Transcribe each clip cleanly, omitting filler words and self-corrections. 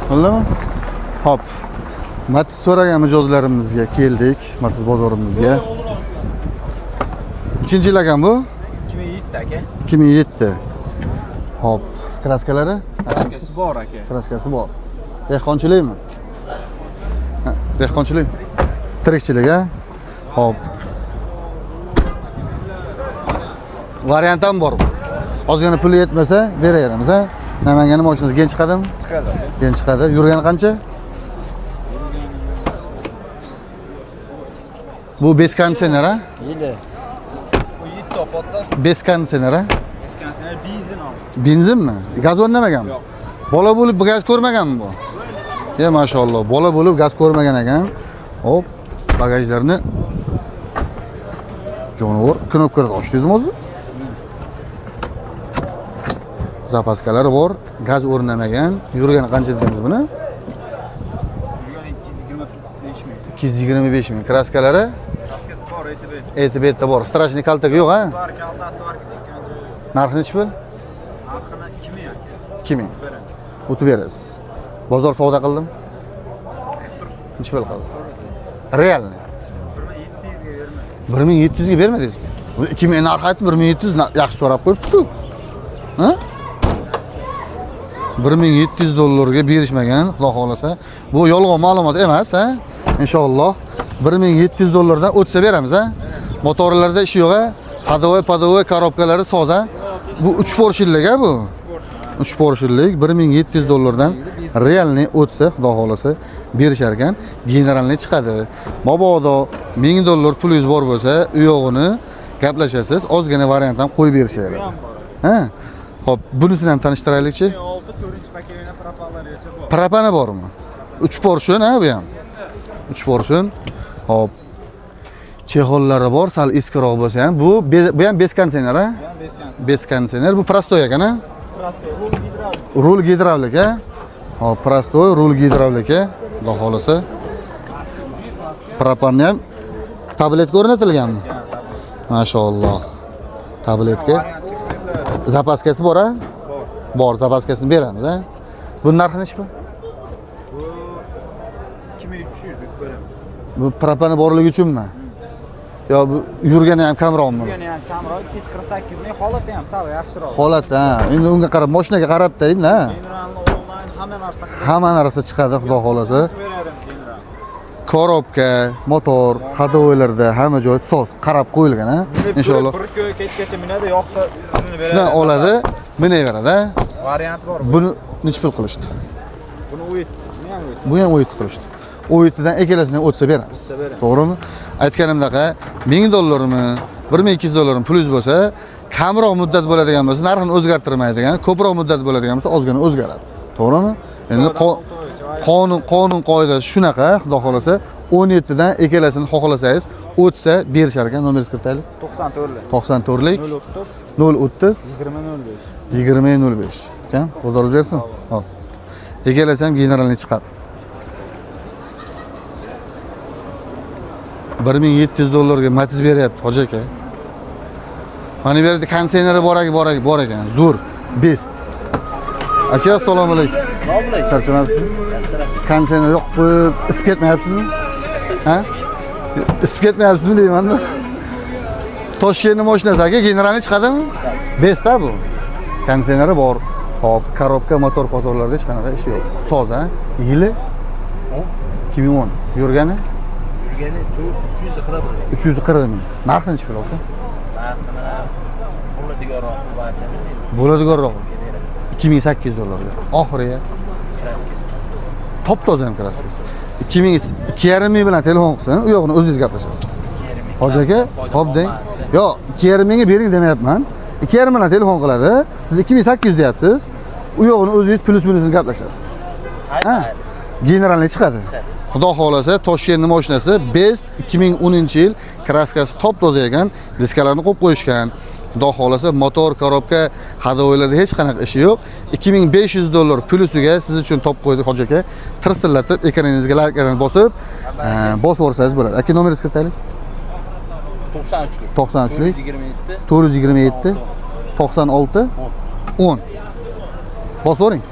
Bildingmi? Hop. Matiz so'ragan mijozlarimizga keldik, Matiz bozorimizga. 3-yil ekan bu? 2007 aka. 2007. Hop. Kraskalari? Kraskasi bor aka. Kraskasi bor. Dehqonchilikmi? Dehqonchilik. Tirikchilik, a? Hop. Variant ham bor. Ozgina puli yetmasa, beraveramiz, a? Namangan mashinasi gen chiqadimi? Chiqadi. Gen chiqadi. Yurgani qancha? Bu 5 konditsioner, a? Yili. Bu 7 topotda. 5 konditsioner, a? Eskensiner benzin oldi. Benzinmi? Gaz o'rnamaganmi? Yo'q. Bola bo'lib gaz ko'rmaganmi bu? Ya maşallah, bola bo'lib gaz ko'rmagan ekan. Hop, bagajlarni jonivor knopkalarni ochdingizmi o'zi? Zapaskalari bor, gaz o'rnamagan. Yurgani qancha dedingiz buni? Yurgani 225 ming. 225 ming. Kraskalari? Kraskasi bor, aytib. E'tiborda bor. Strashni kaltagi yo'q, ha? Bor, kaltasi bor ketgan joyi. Narxi nechi pul? Narxini 2000 aka. 2000. Beramiz. O'tib berasiz. Bozor savdo qildim. Nechi pul qoldi? Realni. 1700 ga berma. 1700 ga bermadingizmi? 2000 narx aytib 1700 yaxshi so'rab qo'yibdi-ku. Ha? 1700 dollarga berishmagan, xudo xolasa. Bu yolg'on ma'lumot emas, ha? Inshaalloh 1700 dollardan o'tsa beramiz, ha? Motorlarda ishi yo'q, ha? Hadovoy, padovoy korobkalari soz, ha? Bu 3 porshillik, ha bu? 3 porshillik 1700 dollardan realni o'tsa, xudo xolasa berishar ekan, generalni chiqadi. Mabodo 1000 dollar pulingiz bor bo'lsa, u yog'ini gaplashasiz, ozgina variant ham qo'yib berishadi. Ha? Xo'p, bunisini ham tanishtiraylikchi. 4-paketini propanlargacha bor. Propani bormi? 3 portion, ha, bu ham. 3 portion. Hop. Chehollari bor, sal eskiroq bo'lsa ham, bu ham 5 konditsioner, ha? 5 konditsioner. Bu prostoy ekan, ha? Rul gidravlik, ha? Hop, prostoy rul gidravlik, ha? Xudo xolasa. Propanni ham tabletga o'rnatilganmi? Mashalloh. Tabletga. Zapaskasi bor, ha? Bor, zapaskasini beramiz, ha? Bu narxi nechi pul? Bu 2300 deb beramiz. Bu propani borligi uchunmi? Yo, bu yurgani ham kamroqmi? Yurgani ham kamroq, 248 ming, holati ham sal yaxshiroq. Holat, ha. Endi unga qarab, mashinaga qarab-da, endi, ha. Generalni onlayn hamma narsa qilib Hamma narsa chiqadi, xudo xolasa. beramiz general. Korobka, motor, hadovoylarda hamma joy soz, qarab qo'yilgan, ha. Inshaalloh. Bir kun kechgacha minadi, yo'qsa uni beradi. Shuna oladi, minaveradi, ha. Variant bor. Buni nechi pul qilishdi? Buni o'yit. Nima ham o'yit? Bu ham o'yit qilishdi. O'yitidan ikkalasini o'tsa beramiz. To'g'rimi? Aytganimdek, 1000 dollarmi, 1200 dollarmi pulingiz bo'lsa, kamroq muddat bo'ladigan bo'lsa, narxini o'zgartirmaydigan, ko'proq muddat bo'ladigan bo'lsa, ozgina o'zgaradi. To'g'rimi? Endi qonun qoidasi shunaqa, xudo xolasa 17 dan ikkalasini xohlasangiz o'tsa berishar ekan. Nomeringizni kiritaylik. 94lik 030 2005 ekan. Bozoringiz bersin. Hop. Ikkalasi ham generalni chiqadi. 1700 dollarga Matiz beryapti, hoji aka. Mana bu yerda konditsioneri bor ekan. Zo'r, best. Aka, assalomu alaykum. Charchamayapsizmi? Konditsioner yo'q qo'yib, isib ketmayapsizmi? Ha? Isib ketmayapsizmi deyman-da. Toshkentning mashinasi aka, generalni chiqadimi? Best a bu. Konditsioneri bor. Hop, korobka, motor-potorlarda hech qanaqa ish yo'q. Soz, ha? Yili 2010. Yurgani? 340 ming. Narxi nechi pul aka? Bo'ladiganroq. 2800 dollarga. Oxiriga. Top-toza ham kraskasi. 2,5 ming bilan telefon qilsin, u yo'g'ini o'zingiz gaplashasiz. Hoji aka, hop deng. Yo'q, 2,5 mingga bering demayapman. 2,5 bilan telefon qiladi. Siz 2800 deyapsiz. U yo'g'ini o'zingiz plus-minusini gaplashasiz. Ha? Generalni chiqadi. Xudo xolasa Toshkentning mashinasi Best 2010-yil, kraskasi top-toza ekan, diskalarni qo'yib qo'yishgan. Xudo xolasa motor, korobka, hadovoylarda hech qanaqa ishi yo'q. 2500 dollar pulusiga siz uchun top qo'ydik hoji aka. Tirsillatib ekraningizga layklarni bosib o'rsangiz bo'ladi. Aka, nomeringizni kiritaylik. 93lik 427 96 10. Bosib o'ring.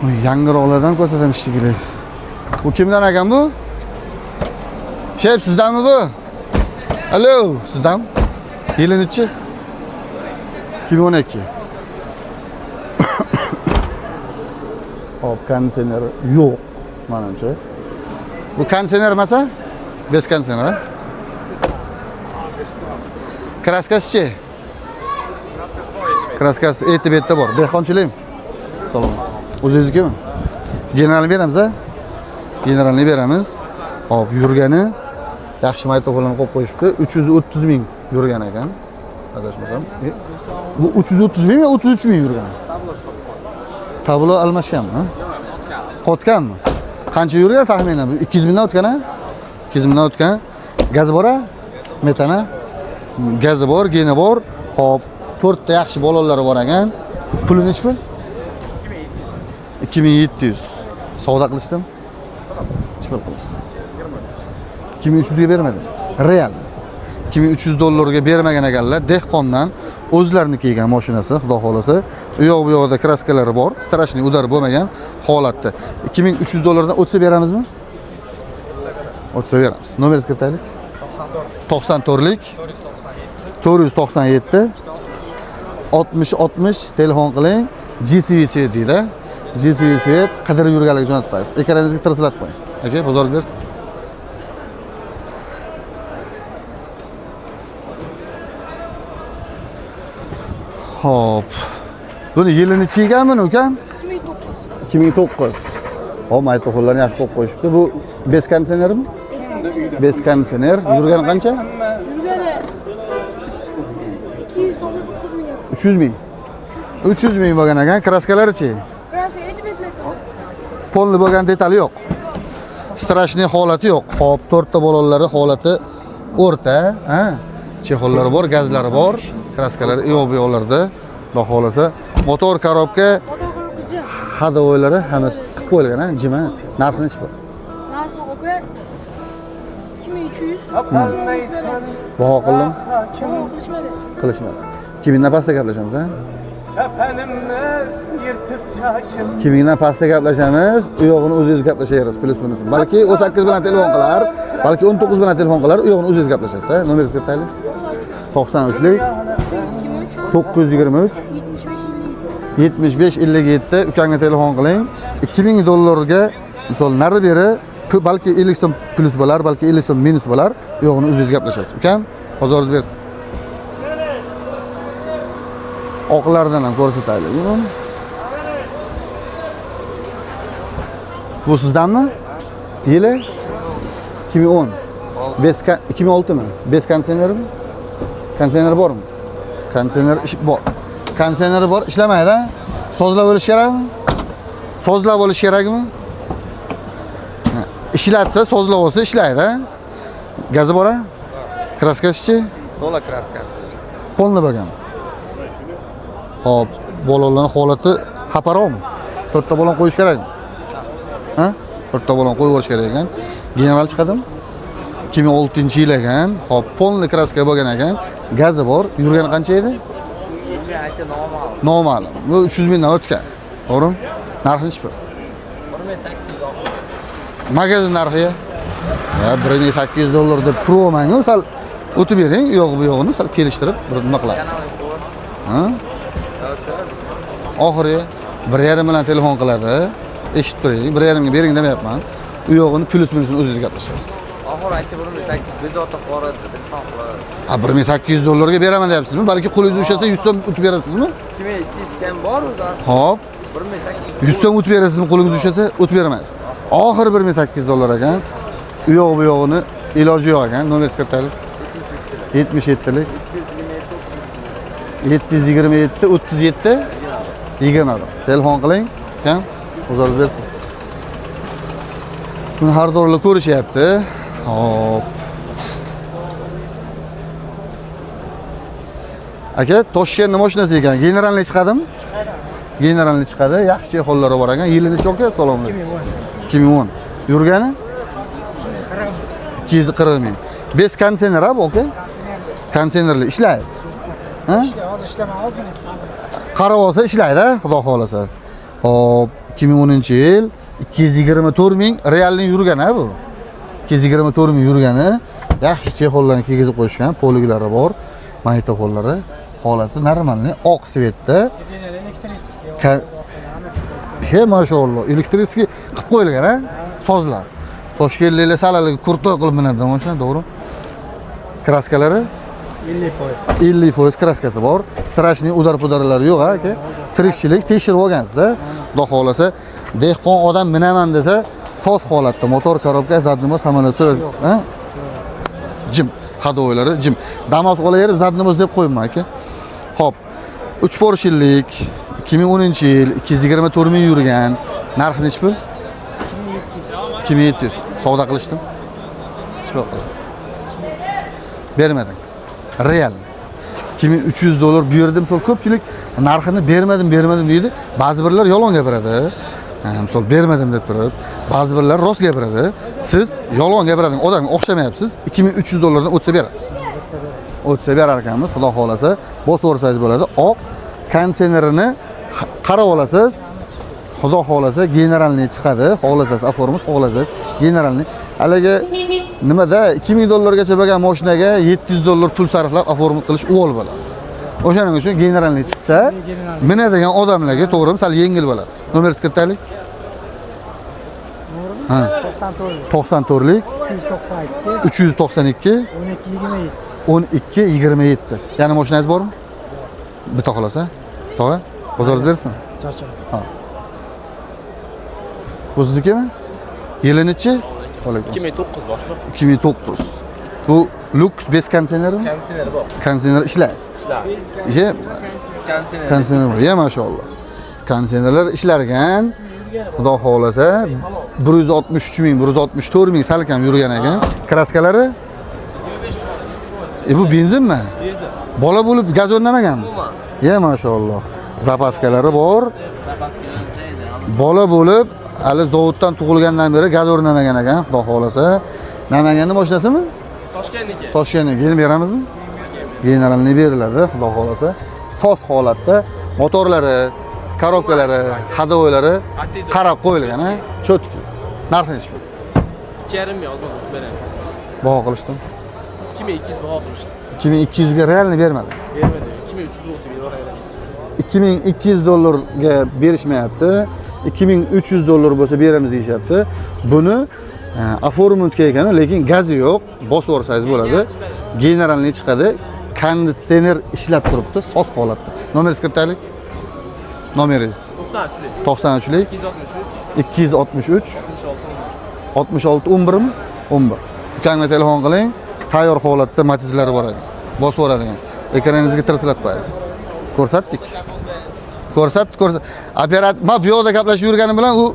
Bu yangiroqlardan ko'rsatamiz shekilli. Bu kimdan ekan bu? Shep, sizdanmi bu? Alo, sizdan? Yili nechi? 2012. Hop, konditsioner yo'q, menimcha. Bu konditsioner emasa? Bez konditsioner. Kraskasi-chi? Kraskasi e'tibetda bor. Dehqonchilikmi? Salom. O'zingiznikimi? Generalni beramiz, a? Generalni beramiz. Hop, yurgani yaxshi mayta qo'lini qo'yib qo'yishibdi. 330 ming yurgan ekan. Adashmasam. Bu 330 ming yo 33 ming yurgan? Tablo almashganmi? Qotganmi? Qancha yurgan taxminan? 200 mingdan o'tgan-a? 200 mingdan o'tgan. Gaz bor-a? Metana? Gazi bor, geni bor. Hop, 4 ta yaxshi bolalari bor ekan. Puli necha pul? 2700. Savdo qilishdimi? Necha pul qilishdi? 2300 ga bermadingiz. Real. 2300 dollarga bermagan ekanlar. Dehqondan o'zlarini kelgan mashinasi, xudo xolasa. U yoq bu yoqda kraskalari bor. Strashniy udar bo'lmagan holatda. 2300 dollardan o'tsa beramizmi? O'tsa beramiz. Nomeringizni kiritaylik. 94lik 497 60 60 telefon qiling. GCVC deydi. GCVC qidirib yurganlarga jo'natib qo'yasiz. Ekraningizga tirsilatib qo'ying. Aka, bozoringiz bersin. Hop. Buni yili nechi ekanmi ukam? 2009. Hop, mayta qo'llarni yaxshi qo'yib qo'yishibdi. Bu bez konditsionermi? Bez konditsioner. Yurgani qancha? Yurgani 299 ming. 300 ming. 300 ming bo'lgan ekan. Kraskalari-chi? Kraska aytib aytmayapmiz. Polni bo'lgan detali yo'q. Strashniy holati yo'q. Hop, 4 ta bolalari holati o'rta, ha? Chexollari bor, gazlari bor, kraskalari yo'q bu yoqlarda. Xudo xolasa, motor korobka, Fotoquruvchi. hadovoylari hammasi qilib qo'yilgan, ha, jima. Narxi nechi bu? Narxi aka 2300. Baho qildim, Qilishmadi. qilishmadi. 2000 dan pastda gaplashamiz, ha? Kefenimle yırtıp çakim 2000 dan pastda gaplashamiz, u yo'g'ini o'zingiz gaplashaverasiz, plus minus. Balki 18 bilan telefon qilar, balki 19 bilan telefon qilar, u yo'g'ini o'zingiz gaplashasiz, ha? Nomeringizni kiritaylik. 93lik 923 75 57 ukamga telefon qiling. 2000 dollarga misol nari beri balki 50 so'm plus bo'lar, balki 50 so'm minus bo'lar, u yo'g'ini o'zingiz gaplashasiz. Ukam, bozoringiz bersin. Oqlardan ham ko'rsataylik. Bu sizdanmi? Yili 2010. 2006 mi? Bez konditsionermi? Konditsioner bormi? Konditsioner ish bor. Konditsioneri bor, ishlamaydi. Sozlab bo'lish kerakmi? Sozlab bo'lish kerakmi? Ishlatsa, sozlab olsa ishlaydi. Gazi bor-a? Kraskasi-chi? To'la kraskasi. Polni bo'lgan. Hop, bolalarning holati xaparovmi? 4 ta bolon qo'yish kerakmi? Ha? 4 ta bolon qo'yib yuborish kerak ekan. General chiqadimi? 2006-yil ekan. Hop, polni kraska bo'lgan ekan. Gazi bor. Yurgani qancha edi? Aka noma'lum. Noma'lum. Bu 300 mingdan o'tgan. To'g'rimi? Narxi nechi pul? 1800. Magazin narxi ya 1800 dollar deb pro'manga sal o'tib bering, u yo'q bu yo'g'ini sal kelishtirib bir nima qiladi. Ha? Oxiri 1.5 bilan telefon qiladi. Eshitib turing, 1.5 ga bering demayapman. U yo'g'ini plus minusini o'zingiz gaplashasiz. Oxir aka 1800 bezovta qora dedi, telefon qiladi. Ha, 1800 dollarga beraman deyapsizmi? Balki qo'lingiz ushasa 100 so'm o'tib berasizmi? 2200 kam bor o'zi aslida. Hop, 1800. 100 so'm o'tib berasizmi? Qo'lingiz ushasa o'tib bermaysiz. Oxiri 1800 dollar ekan. U yo'q bu yo'g'ini iloji yo'q ekan. Nomeringizni kiritaylik. 77lik 727 37 20. Telefon qiling, kam o'zingiz bersin. Buni har do'rlar ko'rishyapti. Hop. Aka, Toshkentning mashinasi ekan. Generalni chiqadimi? Generalni chiqadi. Yaxshi hollari bor ekan. Yili necha aka? Salom. 2010. Yurgani? 240 ming. Bez konditsioner ha bu aka? Konditsionerli ishlaydi. Ha? Hozir ishlama ozgina. Qarab olsa ishlaydi, xudo xolasa. Hop, 2010-yil 224 ming realni yurgan ha bu. 224 ming yurgani. Yaxshi chexollarni kiygizib qo'yishgan, poliglari bor, magnitofonlari, holati normalniy, oq svetda. Mashalloh, elektrический qilib qo'yilgan ha, sozlar. Toshkentliklar salaligi kurtoy qilib minadi, mana to'g'ri. Kraskalari 50% kraskasi bor. Strashniy udar-pudarlari yo'q aka. Tirikchilik tekshirib olgansiz, xudo xolasa. Dehqon odam minaman desa, soz holatda motor, korobka, zadnimoz hammasi ha? Jim, hadoylari jim. Damas olaverib zadnimoz deb qo'yma aka. Xo'p. 3 porshillik 2010-yil 224 ming yurgan. Narxi nech pul? 2700. Savdo qilishdim. Bermadingiz. Real. 2300 dollar buyurdim. Misol ko'pchilik narxini bermadim deydi. Ba'zi birlar yolg'on gapiradi. Misol bermadim deb turib, ba'zi birlar rost gapiradi. Siz yolg'on gapiradigan odamga o'xshamayapsiz. 2300 dollardan o'tsa beramiz. O'tsa berar ekanmiz, xudo xolasa. Bosib o'rsangiz bo'ladi. Oq konditsionerini qarab olasiz. Xudo xolasa generalniy chiqadi. Xohlasangiz oformit, xohlasangiz generalniy. Haliga nimada 2000 dollargacha bo'lgan mashinaga 700 dollar pul sarflab oformit qilish uvol bo'ladi. O'shaning uchun generalniy chiqsa, minadigan odamlarga to'g'rimi, sal yengil bo'ladi. Nomer sekretalik? Ha. 94lik 392 1227. Yana mashinangiz bormi? Bitta xolasa. To'g'ri? Bozoringiz bersin. Ha. Bu siznikimi? Yili nechi? 2009 boshliq. 2009. Bu Lux 5 konditsionermi? Konditsioner bor. Konditsioner ishlaydi. Ye, konditsioner bor. Ya maşallah. Konditsionerlar ishlargan. Xudo xolasa 163 ming, 164 ming salkam yurgan ekan. Kraskalari? Bu benzinmi? Benzin. Bola bo'lib gaz o'rnamaganmi? Ya maşallah. Zapaskalari bor. Bola bo'lib hali zavoddan tug'ilgandan beri gaz o'rnamagan ekan, xudo xolasa. Namanganning mashinasimi? Toshkentniki. Toshkentniki yeni beramizmi? Generalni beriladi, xudo xolasa. Soz holatda motorlari, korobkalari, hadoylari qarab qo'yilgan, ha? Cho'tki. Narxi nech pul? 2,5 ming olib beramiz. Baho qilishdim. 2200 baho qilishdi. 2200 ga realni bermadingiz. Bermadi. 2300 bo'lsa beraveradi. 2200 dollarga berishmayapti. 2300 dollar bo'lsa beramiz deyapti. Buni oformentga ekan, lekin gazi yo'q. Bosib o'rsangiz bo'ladi. Generalniy chiqadi. Konditsioner ishlab turibdi, soz holatda. Nomer sekretalik? Nomeringiz? 93lik 263 66 11 mi? 11. Ukangga telefon qiling. Tayyor holatda matizlari bor edi. Bosib o'radigan. Ekraningizga tirsilab qo'yasiz. Ko'rsatdik. Ko'rsat. Operator, men bu yoqda gaplashib yurganim bilan u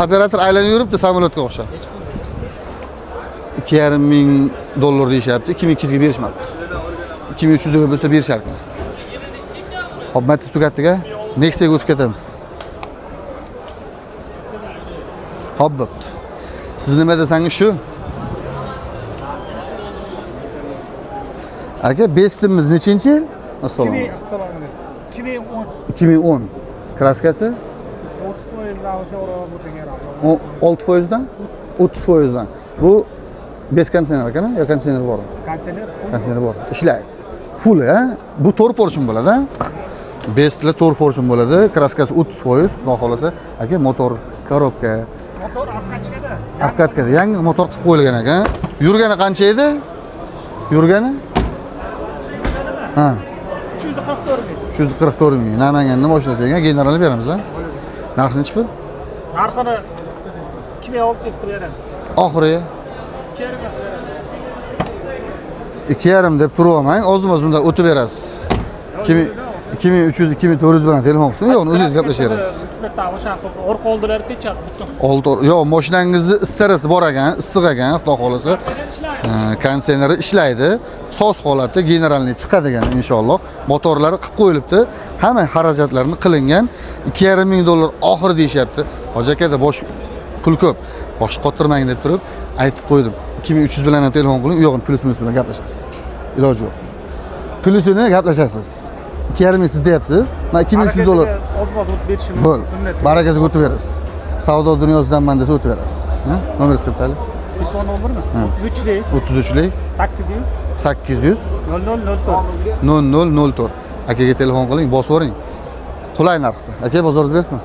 operator aylanib yuribdi samolyotga o'xshab. 2,5 ming dollar deyapti, 2200 ga berishmadi. 2300 ga bo'lsa berishar ekan. Hop, matiz tugatdik-a? Nexia'ga o'tib ketamiz. Hop, bo'pti. Siz nima desangiz shu? Aka, Bestimiz nechinchi yil? Assalomu alaykum. 2010. Kraskasi? 6% dan 30% dan. Bu 5 konditsioner ekan, yo konditsioner bormi? Konditsioner bor. Ishlaydi. Full, ha? Bu 4 portion bo'ladi, ha? Bestlar 4 portion bo'ladi. Kraskasi 30%, xudo xolasa. Aka, motor, korobka. Motor apkachkada. Apkatkada yangi motor qilib qo'yilgan ekan. Yurgani qancha edi? Yurgani? Ha. 344 ming. Namanganning mashinasi ekan, generalni beramiz, ha? Narxi nech pul? Narxini 2600 qilib beramiz. Oxiri 2,5 deb turyapman. O'zimiz bundan o'tib berasiz. 2300 2400 bilan telefon qilsin, yo'q, o'zingiz gaplashaverasiz. Bitta o'sha orqa oldilar kechadi butun. Oldi, yo'q, mashinangizni istarasi bor ekan, issiq ekan, xudo xolasa. Konditsioneri ishlaydi, soz holatda generalniy chiqadigan inshaalloh. Motorlari qilib qo'yilibdi. Hamma xarajatlarni qilingan. 2,5 ming dollar oxir deyapti. Hoji akada bosh pul ko'p. Bosh qotirmang deb turib aytib qo'ydim. 2300 bilan ham telefon qiling, u yo'g'ini plus-minus bilan gaplashasiz. Iloji yo'q. Plusini gaplashasiz. 2,5 ming siz deyapsiz. Men 2300 dollar. Olib berishim Bo'l. Barakasiga o'tib berasiz. savdo dunyosidanman desa o'tib berasiz. Ha? Nomeringizni kirib tali. Telefon nomermi? Ha. 33lik 33lik 800 800 0004. 0004. Akaga telefon qiling, bosavering. Qulay narxda. Aka, bozoringiz bersin.